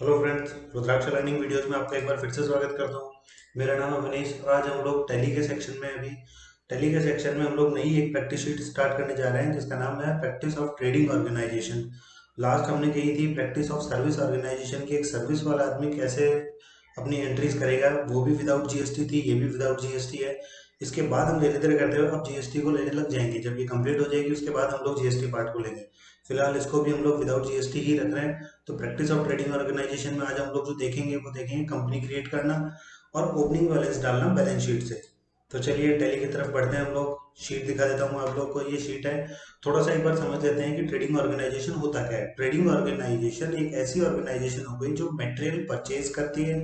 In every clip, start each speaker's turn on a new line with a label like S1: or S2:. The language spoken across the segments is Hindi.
S1: हेलो फ्रेंड्स, रुद्राक्ष लर्निंग वीडियोस में आपका एक बार फिर से स्वागत करता हूँ। मेरा नाम है मनीष। आज हम लोग टैली के सेक्शन में हम लोग नई एक प्रैक्टिस शीट स्टार्ट करने जा रहे हैं जिसका नाम है practice of trading organization. Last हमने कही थी प्रैक्टिस ऑफ सर्विस ऑर्गेनाइजेशन की। एक सर्विस वाला आदमी कैसे अपनी एंट्रीज करेगा, वो भी विदाउट जीएसटी थी, ये भी विदाउट जीएसटी है। इसके बाद हम धीरे धीरे करते हुए अब जीएसटी को लेने लग जाएंगे। जब ये कंप्लीट हो जाएगी उसके बाद हम लोग जीएसटी पार्ट को लेंगे। फिलहाल इसको भी हम लोग विदाउट जीएसटी ही रख रहे हैं। तो प्रैक्टिस ऑफ ट्रेडिंग ऑर्गेनाइजेशन में आज हम लोग जो देखेंगे वो देखेंगे कंपनी क्रिएट करना और ओपनिंग बैलेंस डालना बैलेंस शीट से। तो चलिए टैली की तरफ बढ़ते हैं हम लोग। शीट दिखा देता हूँ आप लोग को, ये शीट है। थोड़ा सा एक बार समझ लेते हैं कि ट्रेडिंग ऑर्गेनाइजेशन होता क्या है। ट्रेडिंग ऑर्गेनाइजेशन एक ऐसी ऑर्गेनाइजेशन हो गई जो मटेरियल परचेज करती है,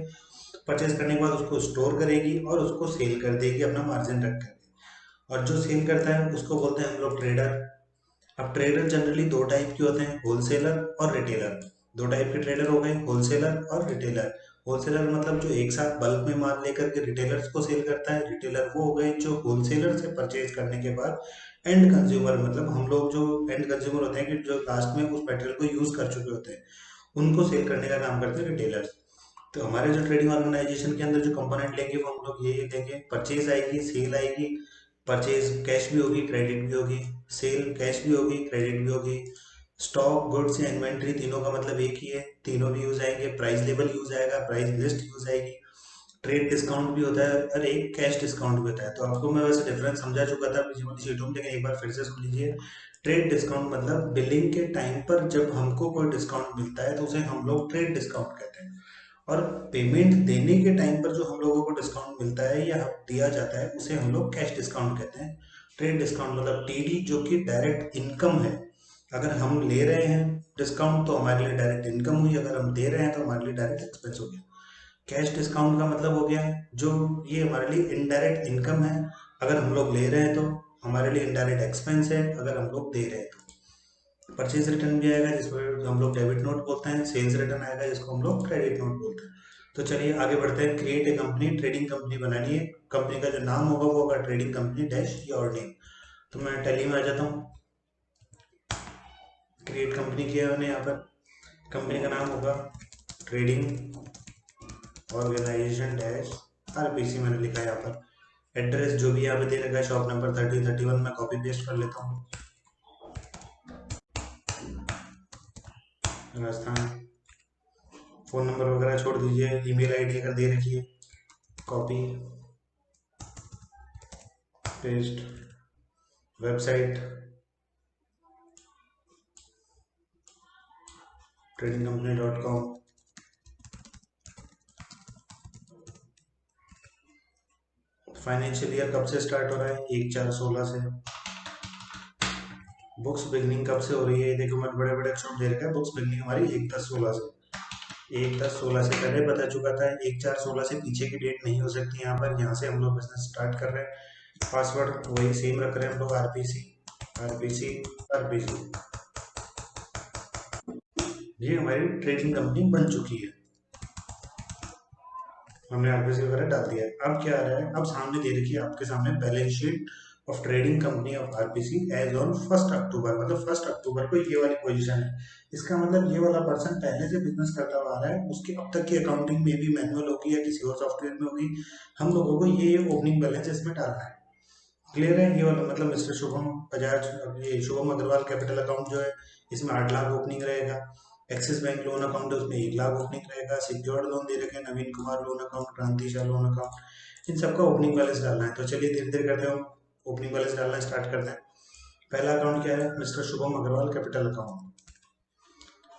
S1: परचेज करने के बाद उसको स्टोर करेगी और उसको सेल कर देगी अपना मार्जिन रख कर। और जो सेल करता है उसको बोलते हैं हम लोग ट्रेडर। अब ट्रेडर जनरली दो टाइप के होते हैं, होलसेलर और रिटेलर। दो टाइप के ट्रेडर हो गए, होलसेलर और रिटेलर। होलसेलर मतलब जो एक साथ बल्क में माल लेकर के रिटेलर्स को सेल करता है। रिटेलर वो हो गए जो होलसेलर से परचेज करने के बाद एंड कंज्यूमर, मतलब हम लोग जो एंड कंज्यूमर होते हैं कि जो लास्ट में उस मटेरियल को यूज कर चुके होते हैं, उनको सेल करने का काम करते हैं रिटेलर्स। तो हमारे जो ट्रेडिंग ऑर्गेनाइजेशन के अंदर जो कंपोनेंट लेंगे वो हम लोग ये देंगे, परचेज आएगी, सेल आएगी। परचेज कैश भी होगी, क्रेडिट भी होगी। सेल कैश भी होगी, क्रेडिट भी होगी। स्टॉक, गुड्स या इन्वेंट्री, तीनों का मतलब एक ही है, तीनों भी यूज आएंगे। प्राइस लेवल यूज आएगा, प्राइस लिस्ट यूज आएगी। ट्रेड डिस्काउंट भी होता है और एक कैश डिस्काउंट भी होता है। तो आपको मैं वैसे डिफरेंस समझा चुका था पिछली वाली शीटों में, लेकिन एक बार फिर से सुन लीजिए। ट्रेड डिस्काउंट मतलब बिलिंग के टाइम पर जब हमको कोई डिस्काउंट मिलता है तो उसे हम लोग ट्रेड डिस्काउंट कहते हैं। और पेमेंट देने के टाइम पर जो हम लोगों को डिस्काउंट मिलता है या दिया जाता है उसे हम लोग कैश डिस्काउंट कहते हैं। ट्रेड डिस्काउंट मतलब टीडी, जो कि डायरेक्ट इनकम है। अगर हम ले रहे हैं डिस्काउंट तो हमारे लिए डायरेक्ट इनकम हुई, अगर हम दे रहे हैं तो हमारे लिए डायरेक्ट एक्सपेंस हो गया। कैश डिस्काउंट का मतलब हो गया जो ये हमारे लिए इनडायरेक्ट इनकम है, अगर हम लोग ले रहे हैं तो। हमारे लिए इनडायरेक्ट एक्सपेंस है अगर हम लोग दे रहे हैं तो। परचेज रिटर्न भी आएगा जिसको हम लोग डेबिट नोट बोलते हैं। सेल्स रिटर्न आएगा जिसको हम लोग क्रेडिट नोट बोलते हैं। तो चलिए आगे बढ़ते हैं। Create a company, trading company बनानी है। कंपनी का जो नाम होगा वो होगा trading company dash your name. तो मैं टैली में आ जाता हूँ। क्रिएट कंपनी किया है मैंने यहाँ पर। कंपनी का नाम होगा ट्रेडिंग ऑर्गेनाइजेशन डैश आरपीसी, मैंने लिखा है यहाँ पर। एड्रेस जो भी यहाँ पे दे रखा है, शॉप नंबर 3031, मैं कॉपी पेस्ट कर लेता हूँ। राजस्थान। फ़ोन नंबर वगैरह छोड़ दीजिए, ईमेल आईडी अगर दे रखी है। Copy paste. Website tradingcompany.com। Financial year कब से स्टार्ट हो रहा है? 1/4/16 से। बुक्स बिगनिंग कब से हो रही है? देखो मैं बड़े बड़े अक्षर दे रखा है, बुक्स बिगनिंग हमारी 1/10/16 से। 1/10/16 से पहले बता चुका था, 1/4/16 से पीछे की डेट नहीं हो सकती। यहाँ पर यहाँ से हम लोग बिजनेस स्टार्ट कर रहे हैं। पासवर्ड वही सेम रख रहे हैं हम लोग, आरपीसी आरपीसी आरपीसी। ये हमारी ट्रेडिंग कंपनी बन चुकी है, हमने आरपीसी वगैरह डाल दिया है। अब क्या आ रहा है? अब सामने दे रखी है आपके सामने balance sheet of trading company of RPC as on 1 October. मतलब 1 अक्टूबर को ये वाली पोजीशन है। इसका मतलब ये वाला पर्सन पहले से बिजनेस करता हुआ आ रहा है, उसकी अब तक की अकाउंटिंग में भी मैनुअल होगी या किसी और सॉफ्टवेयर में होगी। हम लोगों को ये ओपनिंग बैलेंस इसमें डालना है। क्लियर है? ये वाला मतलब मिस्टर शुभम बजाज, ये शुभम अग्रवाल कैपिटल अकाउंट जो है, इसमें 8 लाख ओपनिंग रहेगा। एक्सिस बैंक लोन अकाउंट है, उसमें 1 लाख ओपनिंग रहेगा। सिक्योर्ड लोन दे रखे हैं, नवीन कुमार लोन अकाउंट, क्रांति शाह लोन अकाउंट, इन सबका ओपनिंग बैलेंस डालना है। तो चलिए धीरे धीरे करते हैं, ओपनिंग बैलेंस डालना स्टार्ट करते हैं। पहला अकाउंट क्या है? Mister Shubham Agarwal capital account.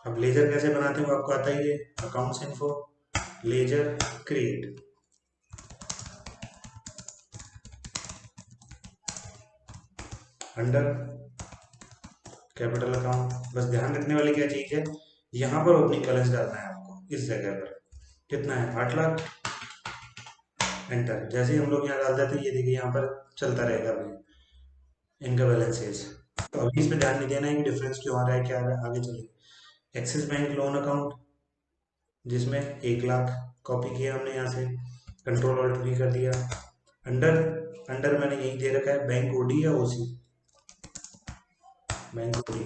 S1: अब लेजर कैसे बनाते हैं वो आपको आता ही है। Accounts info, ledger, create, under capital account. बस ध्यान रखने वाली क्या चीज है, यहाँ पर ओपनिंग बैलेंस डालना है आपको। इस जगह पर कितना है? 8 लाख। एंटर। जैसे ही हम लोग यहाँ डाल देते हैं, ये देखिए यहाँ पर चलता रहेगा अभी इनका बैलेंसेस। तो अभी इस पर ध्यान नहीं देना है कि डिफरेंस क्यों आ रहा है, क्या आ रहा है, आगे चलिए। एक्सिस बैंक लोन अकाउंट जिसमें 1 लाख कॉपी किया हमने यहाँ से, कंट्रोल ऑल्ट भी कर दिया। अंडर, अंडर मैंने यही दे रखा है बैंक ओडी या ओसी, बैंक ओडी,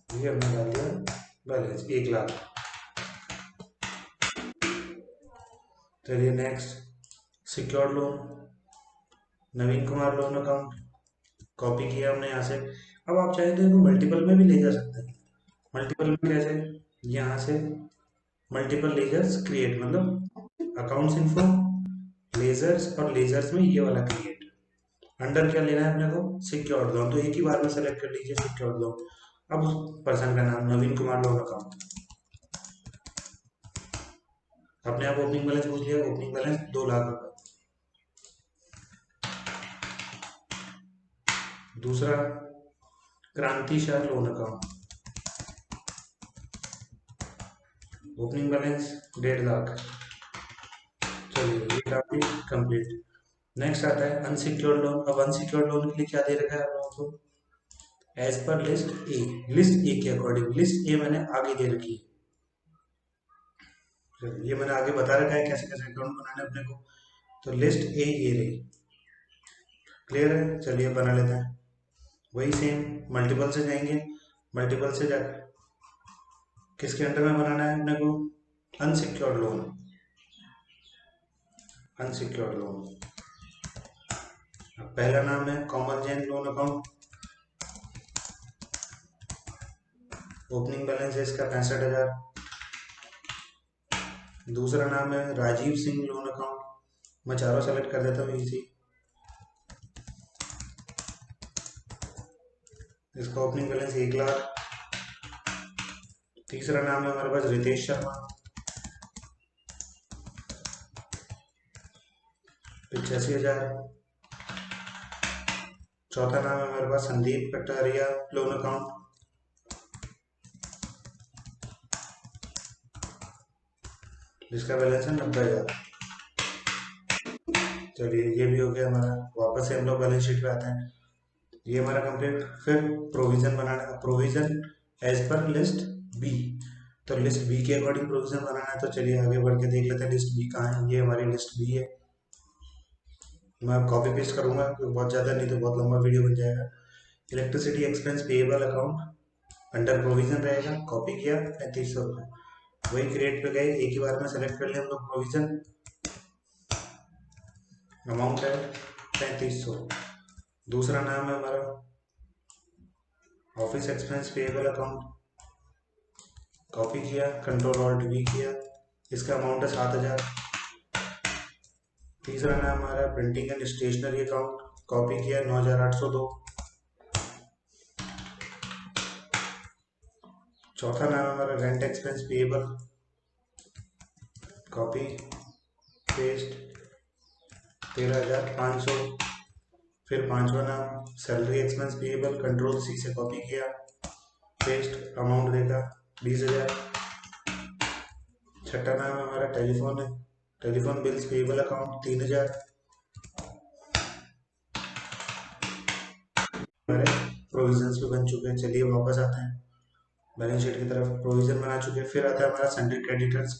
S1: ये हमने डाल दिया बैलेंस 1 लाख। चलिए नेक्स्ट, सिक्योर्ड लोन, नवीन कुमार लोन अकाउंट, कॉपी किया हमने यहाँ से। अब आप चाहें तो इनको मल्टीपल में भी ले जा सकते हैं। मल्टीपल में कैसे, यहाँ से मल्टीपल लेजर्स क्रिएट, मतलब अकाउंट्स इन्फो, लेजर्स, और लेजर्स में ये वाला क्रिएट। अंडर क्या लेना है अपने को, सिक्योर्ड लोन, तो एक ही बार में सेलेक्ट कर लीजिए सिक्योर्ड लोन। अब उस पर्सन का नाम नवीन कुमार लोन अकाउंट, अपने आप ओपनिंग बैलेंस पूछ लिया, ओपनिंग बैलेंस 2 लाख रुपए। दूसरा, क्रांति Shah loan account, opening balance 1.5 lakh. चलिए ये काफी कंप्लीट। नेक्स्ट आता है अनसिक्योर्ड लोन। अब अनसिक्योर्ड लोन के लिए क्या दे रखा है आप लोगों को, as per list A, list A के अकॉर्डिंग, लिस्ट ए मैंने आगे दे रखी है, ये मैंने आगे बता रखा है कैसे कैसे अकाउंट बनाने अपने को। तो लिस्ट ए ये रही, क्लियर है। चलिए बना लेते हैं। वही सेम मल्टीपल से जाएंगे, मल्टीपल से जाकर किसके अंडर में बनाना है अपने को, अनसिक्योर्ड लोन, अनसिक्योर्ड लोन। पहला नाम है common Jain loan account, opening balance है इसका 65,000। दूसरा नाम है राजीव सिंह लोन अकाउंट, मैं चारों सेलेक्ट कर देता हूँ इसी, इसका ओपनिंग बैलेंस 1 लाख। तीसरा नाम है हमारे पास रितेश शर्मा, 85,000। चौथा नाम है हमारे पास संदीप कटारिया लोन अकाउंट, जिसका बैलेंस है 90,000। चलिए ये भी हो गया हमारा। वापस से हम लोग बैलेंस शीट पे आते हैं, ये हमारा कंप्लीट। फिर प्रोविजन बनाना, provision as per list B, तो लिस्ट बी के अकॉर्डिंग प्रोविजन बनाना है। तो चलिए आगे बढ़ के देख लेते हैं लिस्ट बी कहाँ है। ये हमारी लिस्ट बी है, मैं कॉपी पेस्ट करूंगा क्योंकि बहुत ज़्यादा, नहीं तो बहुत लंबा वीडियो बन जाएगा। Electricity expense payable account under provision रहेगा, कॉपी किया 3500 रुपये। वही क्रिएट पे गए, एक ही बार में सेलेक्ट कर लिया हम लोग प्रोविजन, अमाउंट है 3500। दूसरा नाम है हमारा office expense payable account, copy किया, कंट्रोल ऑल्ट वी किया, इसका अमाउंट है 7,000। तीसरा नाम हमारा printing and stationery account, copy किया 9,802। चौथा नाम हमारा rent expense payable, copy paste 13,500। फिर पांचवा नाम salary expense payable, control C से कॉपी किया, पेस्ट, अमाउंट देगा 20,000। छठा नाम हमारा टेलीफोन है, टेलीफोन बिल्स पेएबल अकाउंट 3,000। हमारे प्रोविजंस भी बन चुके हैं। चलिए वापस आते हैं बैलेंस शीट की तरफ, प्रोविजन बना चुके हैं। फिर आता है हमारा sundry creditors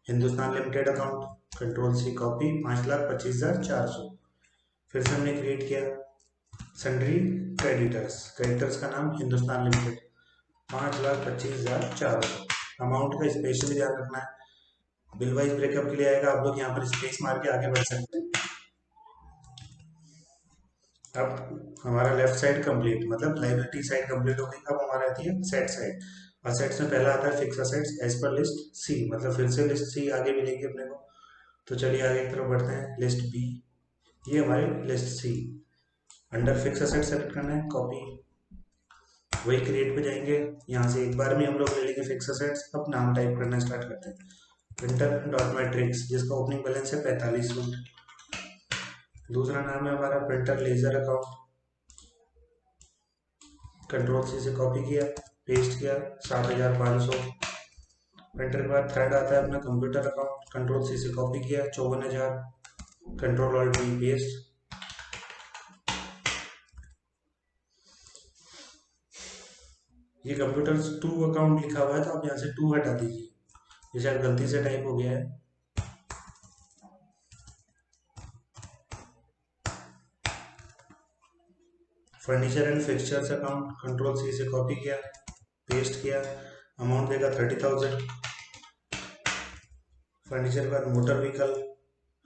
S1: Hindustan limited account, control C copy 5,25,400। फिर से हमने क्रिएट किया सन्ड्री क्रेडिटर्स, क्रेडिटर्स का नाम हिंदुस्तान लिमिटेड 5,25,400। अमाउंट का स्पेशली ध्यान रखना है, बिल वाइज ब्रेकअप के लिए आएगा, आप लोग यहाँ पर स्पेस मार के आगे बढ़ सकते हैं। अब हमारा लेफ्ट साइड कंप्लीट, मतलब लाइबिलिटी साइड कंप्लीट हो गई। अब हमारा आती है सेट साइड। असेट्स में पहला आता है fix assets as per list C, मतलब फिर से लिस्ट सी आगे मिलेगी अपने को। तो चलिए आगे की तरफ बढ़ते हैं, लिस्ट बी, ये हमारी लिस्ट सी। अंडर फिक्स असेट सेलेक्ट करना है, कॉपी, वही क्रिएट पे जाएंगे, यहाँ से एक बार में हम लोग ले लेंगे फिक्स असेट्स। अब नाम टाइप करना स्टार्ट करते हैं, प्रिंटर डॉट मैट्रिक्स, जिसका ओपनिंग बैलेंस है 45 यूनिट। दूसरा नाम है हमारा printer ledger account, control C से कॉपी किया, पेस्ट किया 7,500। प्रिंटर के बाद थर्ड आता है अपना कंप्यूटर अकाउंट, कंट्रोल सी से कॉपी किया 54,000, कंट्रोल ऑल्ट वी पेस्ट। ये कंप्यूटर 2 अकाउंट लिखा हुआ है, तो आप यहाँ से 2 हटा दीजिए, ये शायद गलती से टाइप हो गया है। Furniture and fixtures account, control C से कॉपी किया, पेस्ट किया, अमाउंट देगा 30,000। फर्नीचर के बाद मोटर व्हीकल,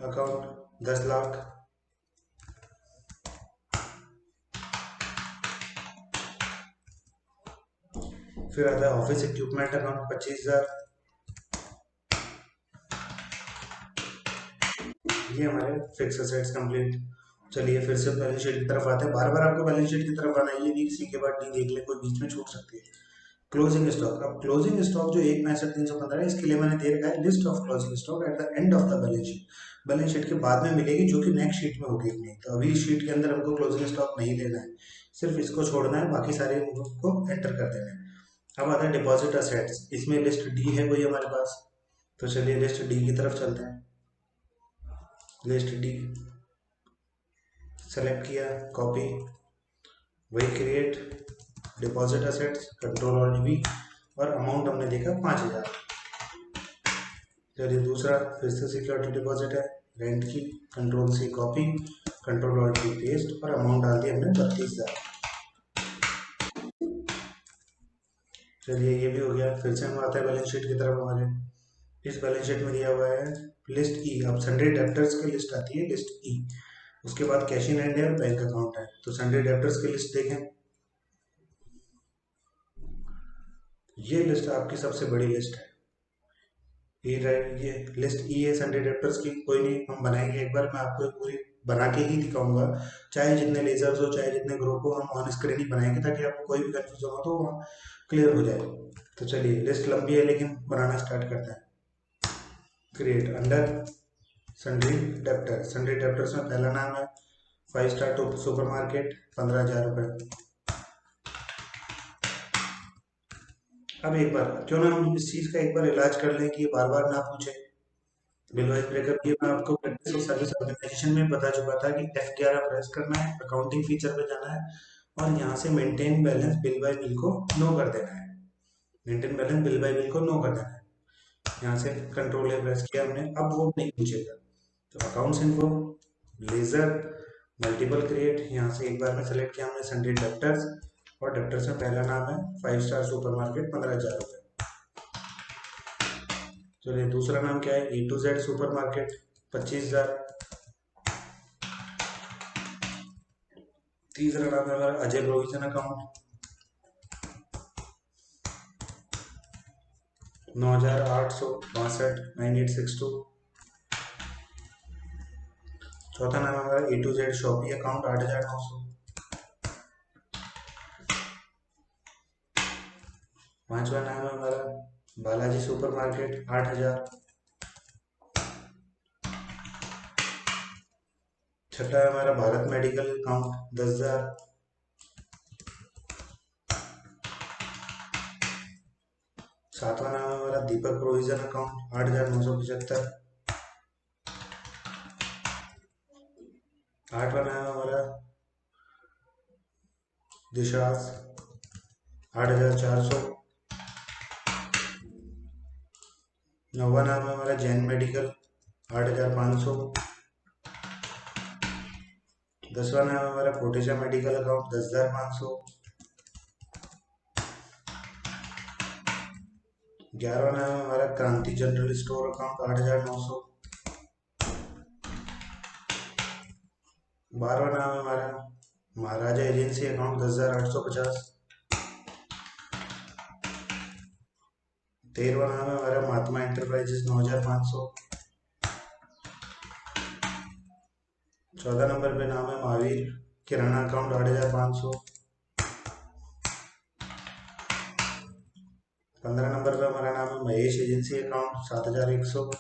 S1: अकाउंट 10 लाख। फिर आता है ऑफिस इक्विपमेंट अकाउंट 25,000। ये हमारे फिक्स असेट्स कंप्लीट। चलिए फिर से बैलेंस शीट की तरफ आते हैं। बार बार आपको बैलेंस शीट की तरफ आना है, ये नहीं किसी के बाद डी देख ले, कोई बीच में छूट सकती है। क्लोजिंग स्टॉक, अब क्लोजिंग स्टॉक जो 1,65,315 है, इसके लिए मैंने दे रखा है list of closing stock at the end of the balance sheet. Balance sheet के बाद में मिलेगी, जो कि नेक्स्ट शीट में होगी नहीं। तो अभी इस शीट के अंदर हमको क्लोजिंग स्टॉक नहीं लेना है, सिर्फ इसको छोड़ना है, बाकी सारे को एंटर कर देना है। अब आता है डिपॉजिट असेट्स, इसमें लिस्ट डी है कोई हमारे पास, तो चलिए लिस्ट डी की तरफ चलते हैं। लिस्ट डी सेलेक्ट किया, कॉपी, वही create, deposit assets, control alt V, और अमाउंट हमने देखा 5,000। चलिए दूसरा फिर से सिक्योरिटी डिपॉजिट है, रेंट की, control C copy, control alt V paste, और अमाउंट डाल दी हमने 32,000। चलिए ये भी हो गया। फिर से हम आते हैं बैलेंस शीट की तरफ। हमारे इस बैलेंस शीट में दिया हुआ है लिस्ट ई। अब सन्डे डेब्टर्स की लिस्ट आती है, लिस्ट ई। उसके बाद कैश इन हैंड है और बैंक अकाउंट है। तो सन्डे डेब्टर्स की लिस्ट देखें, ये लिस्ट आपकी सबसे बड़ी लिस्ट है। ये लिस्ट ई है सन्डे डेब्टर्स की। कोई नहीं, हम बनाएंगे एक बार, मैं आपको पूरी बना के ही दिखाऊंगा, चाहे जितने लेजर्स हो चाहे जितने ग्रुप हो, हम ऑन स्क्रीन ही बनाएंगे ताकि आपको कोई भी कंफ्यूजन हो तो वो क्लियर हो जाए। तो चलिए लिस्ट लंबी है लेकिन बनाना स्टार्ट करते हैं। Create under sundry debtor. Sundry debtors में पहला नाम है 5 स्टार सुपर मार्केट, 15,000 रुपये। अब एक बार क्यों ना हम इस चीज़ का एक बार इलाज कर लें कि ये बार बार ना पूछे। बिल वाइज ब्रेकअप, ये मैं आपको प्रैक्टिस और सर्विस ऑर्गेनाइजेशन में बता चुका था कि F11 प्रेस करना है, अकाउंटिंग फीचर पे जाना है, और यहाँ से maintain balance bill bye bill को नो कर देना है। Maintain balance bill bye bill को नो कर देना है। यहाँ से कंट्रोल ए प्रेस किया हमने, अब वो नहीं पूछेगा। तो accounts info, ledger, multiple create, यहाँ से एक बार में सेलेक्ट किया हमने सन्डे डेब्टर्स, और डेब्टर्स में पहला नाम है 5 स्टार सुपर मार्केट, 15,000 रुपये। चलिए दूसरा नाम क्या है, A to Z super market, 25,000। तीसरा नाम है हमारा अजय प्रोविजन अकाउंट, 9,862, 9862। चौथा नाम है हमारा A to Z shoppy account, 8,900। पांचवा नाम है हमारा बालाजी सुपर मार्केट, 8,000। छठा है हमारा भारत मेडिकल अकाउंट, 10,000। सातवां नाम है हमारा दीपक प्रोविजन अकाउंट, 8,975। आठवां नाम है हमारा दिशास, 8,400। नौवा नाम है हमारा जैन मेडिकल, 8,500। 10वां नाम है हमारा कोटेचा मेडिकल अकाउंट, 10,500। 11वां नाम है हमारा क्रांति जनरल स्टोर अकाउंट, 8,900। 12वां नाम है हमारा महाराजा एजेंसी अकाउंट, 10,850। 13वां नाम है हमारा महात्मा एंटरप्राइजेस, 9,500। 14 नंबर पे नाम है महावीर किराना अकाउंट, 8,500। 15 नंबर पे हमारा नाम है महेश एजेंसी अकाउंट, 7,100।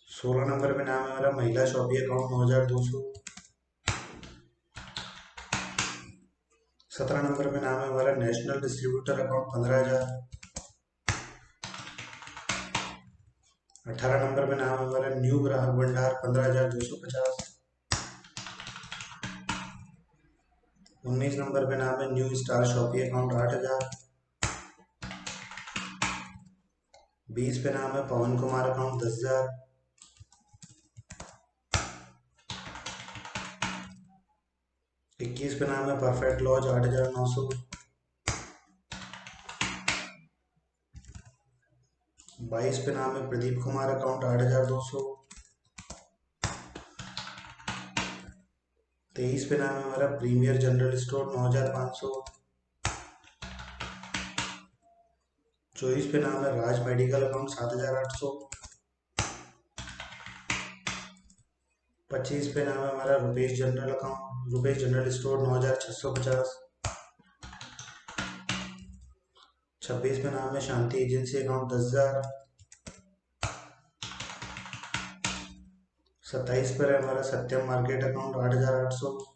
S1: 16 नंबर पे नाम है हमारा महिला शॉपी अकाउंट, 9,200। 17 नंबर पे नाम है हमारा नेशनल डिस्ट्रीब्यूटर अकाउंट, 15,000। 18 नंबर पे नाम है हमारा न्यू ग्राहक भंडार, 15,250। 19 नंबर पे नाम है न्यू स्टार शॉपी अकाउंट, 8,000। 20 पे नाम है पवन कुमार अकाउंट, 10,000। 21 पे नाम है परफेक्ट लॉज, 8,900। 22 पे नाम है प्रदीप कुमार, अकाउंट 8,200। 23 पे नाम है हमारा प्रीमियर जनरल स्टोर 9,500। 24 पे नाम है राज मेडिकल, अकाउंट 7,800। 25 पे नाम है हमारा Rupesh general, account Rupesh general store 9,650। 26 पे नाम है शांति एजेंसी, अकाउंट 10,000। 27 पर है हमारा सत्यम मार्केट, अकाउंट 8,800।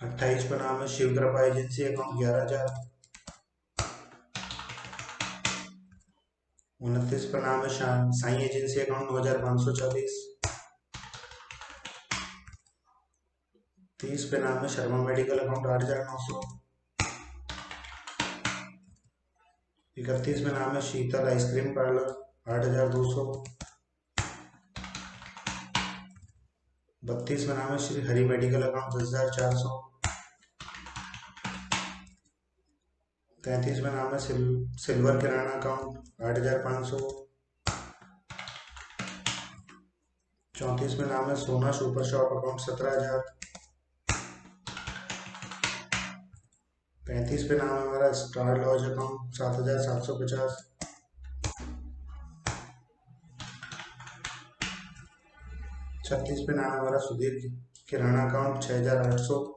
S1: 28 पर नाम है शिव कृपा एजेंसी, अकाउंट 11,000। 29 पर नाम है साई एजेंसी, अकाउंट 9,540। 30 पे नाम है शर्मा मेडिकल, अकाउंट 8,900। 31 में नाम है शीतल आइसक्रीम पार्लर, 8,200। 32 में नाम है श्री हरि मेडिकल, अकाउंट 10,400। 33 में नाम है सिल्वर किराना, अकाउंट 8,500। 34 में नाम है सोना सुपर शॉप, अकाउंट 17,000। 35 पे नाम है हमारा स्टार लॉज, अकाउंट 7,750। 36 पे नाम है हमारा सुधीर किराना, अकाउंट 6,800।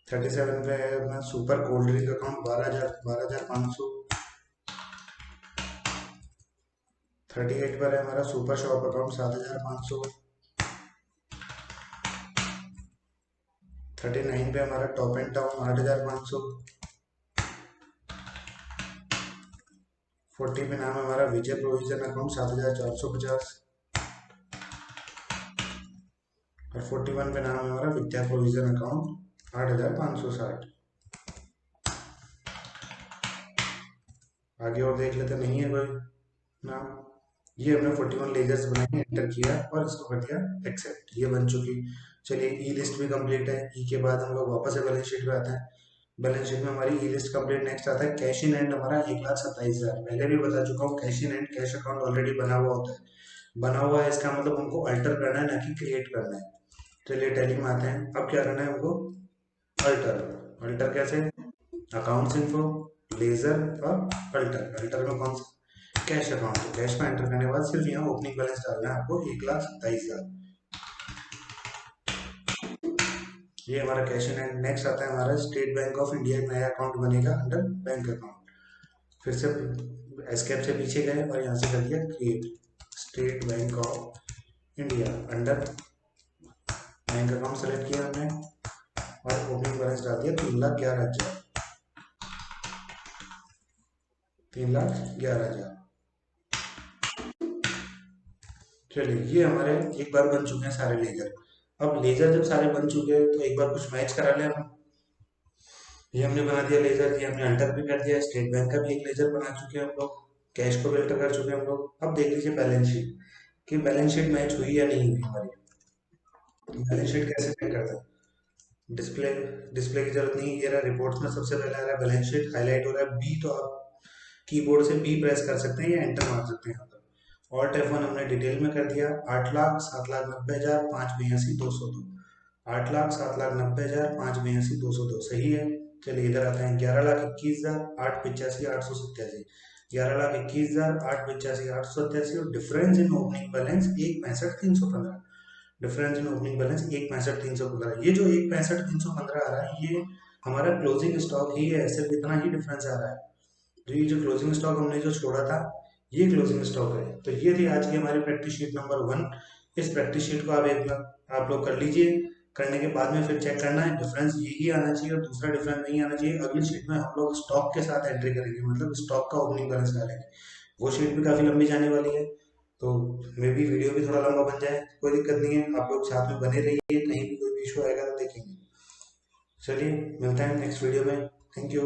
S1: 37 पे है अपना सुपर कोल्ड ड्रिंक, अकाउंट 12,500। 38 पर है हमारा सुपर शॉप, अकाउंट 7,500। 39 पे हमारा टॉप एंड टाउन, 8,500। 40 पे नाम है हमारा विजय प्रोविजन, अकाउंट 7,450। और 41 पे नाम है हमारा विद्या प्रोविजन, अकाउंट 8,560। आगे और देख लेते, नहीं है कोई नाम। ये हमने 41 लेजर्स बनाए, एंटर किया और इसको कर दिया एक्सेप्ट, ये बन चुकी। चलिए ई लिस्ट भी कंप्लीट है। ई के बाद हम लोग वापस से बैलेंस शीट पे आते हैं। बैलेंस शीट में हमारी ई लिस्ट कंप्लीट। नेक्स्ट आता है कैश इन एंड, हमारा 1,27,000। पहले भी बता चुका हूँ, cash in and cash account already बना हुआ होता है। बना हुआ है इसका मतलब हमको अल्टर करना है, ना कि क्रिएट करना है। चलिए टैली में आते हैं। अब क्या करना है हमको, अल्टर। अल्टर कैसे, अकाउंट्स इन्फो, लेजर और अल्टर। अल्टर में कौन सा, कैश अकाउंट। तो कैश में एंटर करने के बाद सिर्फ यहाँ ओपनिंग बैलेंस डालना है आपको, 1,27,000। ये हमारा कैश इन एंड। नेक्स्ट आता है हमारा स्टेट बैंक ऑफ इंडिया, नया अकाउंट बनेगा अंडर बैंक अकाउंट। फिर से एस्केप से पीछे गए और यहाँ से कर दिया create, state bank of India under bank account select किया हमने और ओपनिंग बैलेंस डाल दिया 3,11,000। 3,11,000। चलिए ये हमारे एक बार बन चुके हैं सारे लेजर। अब लेजर जब सारे बन चुके हैं तो एक बार कुछ मैच करा लें हम। ये हमने बना दिया लेजर, ये हमने अल्टर भी कर दिया। स्टेट बैंक का भी एक लेजर बना चुके हैं हम लोग। कैश को भी अल्टर कर चुके हैं हम लोग। अब देख लीजिए बैलेंस शीट, कि बैलेंस शीट मैच हुई या नहीं हुई हमारी। बैलेंस शीट कैसे चेक करते हैं, डिस्प्ले डिस्प्ले की जरूरत नहीं। ये रहा रिपोर्ट्स में सबसे पहले आ रहा है बैलेंस शीट, हाईलाइट हो रहा है बी। तो आप कीबोर्ड से बी प्रेस कर सकते हैं या एंटर मार सकते हैं यहाँ पर। ऑल्ट F1 हमने डिटेल में कर दिया। 8,07,90,582 8,07,90,582 सही है। चलिए इधर आते हैं 11,21,885,887। 11,21,885,887 और difference in opening balance 1,65,315। Difference in opening balance 1,65,315। ये जो 1,65,315 आ रहा है, ये हमारा क्लोजिंग स्टॉक ही है, सिर्फ इतना ही डिफरेंस आ रहा है। तो ये जो क्लोजिंग स्टॉक हमने जो छोड़ा था, ये क्लोजिंग स्टॉक है। तो ये थी आज की हमारी प्रैक्टिस शीट नंबर 1। इस प्रैक्टिस शीट को आप लोग कर लीजिए। करने के बाद में फिर चेक करना है, डिफरेंस यही आना चाहिए और दूसरा डिफरेंस नहीं आना चाहिए। अगली शीट में हम लोग स्टॉक के साथ एंट्री करेंगे, मतलब स्टॉक का ओपनिंग बैलेंस डालेंगे। वो शीट भी काफी लंबी जाने वाली है, तो मे भी वीडियो भी थोड़ा लंबा बन जाए, कोई दिक्कत नहीं है। आप लोग साथ में बने रहिए, कहीं भी कोई इशू आएगा तो देखेंगे। चलिए मिलते हैं नेक्स्ट वीडियो में। Thank you.